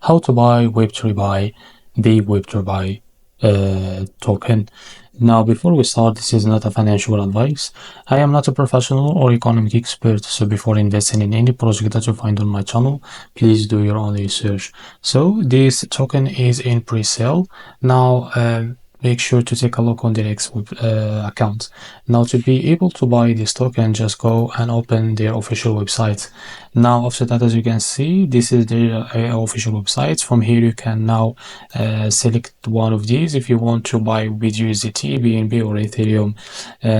how to buy Web3BAY, the Web3BAY token. Now, before we start, this is not a financial advice. I am not a professional or economic expert, so before investing in any project that you find on my channel, please do your own research. So this token is in pre-sale. Now, make sure to take a look on their account. Now, to be able to buy this token, just go and open their official website. Now, after that, as you can see, this is their official website. From here, you can now select one of these if you want to buy with USDT, BNB, or Ethereum.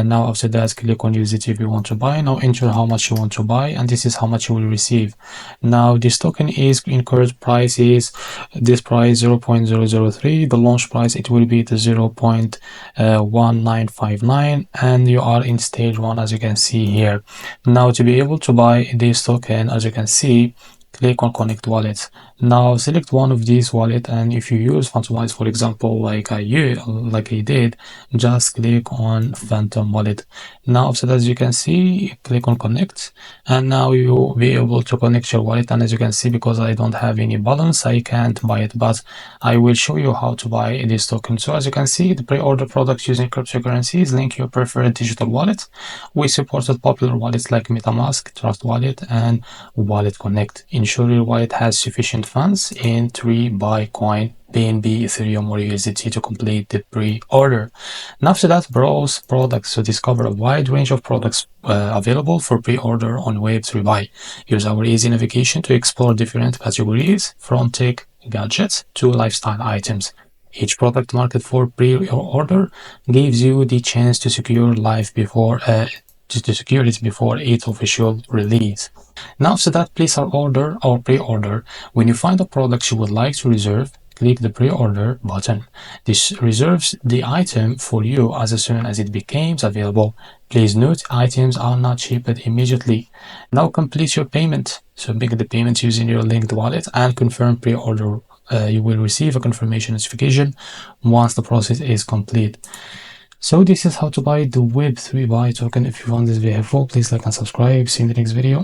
Now, after that, click on USDT if you want to buy. Now, enter how much you want to buy, and this is how much you will receive. Now, this token is in current price is this price 0.003. The launch price, it will be the 0.1959, and you are in stage 1, as you can see here. Now, to be able to buy this token, as you can see, click on connect wallet. Now select one of these wallet, and if you use Phantom, for example, like I did, just click on Phantom wallet. Now after that, as you can see, click on connect, and now you will be able to connect your wallet. And as you can see, because I don't have any balance, I can't buy it, but I will show you how to buy this token. So as you can see, the pre-order products using cryptocurrencies, link your preferred digital wallet. We supported popular wallets like MetaMask, Trust Wallet, and Wallet Connect. Ensure your wallet has sufficient funds in WEB3BAY coin, BNB, Ethereum, or USDT to complete the pre-order. Now after that, browse products to discover a wide range of products available for pre-order on Web3BAY. Use our easy navigation to explore different categories from tech gadgets to lifestyle items. Each product market for pre-order gives you the chance to secure life before to secure it before its official release. Now after that, place our order or pre-order. When you find a product you would like to reserve, click the pre-order button. This reserves the item for you as soon as it becomes available. Please note, items are not shipped immediately. Now complete your payment. So make the payment using your linked wallet and confirm pre-order. You will receive a confirmation notification once the process is complete. So this is how to buy the Web3BAY token. If you found this video helpful, please like and subscribe. See you in the next video.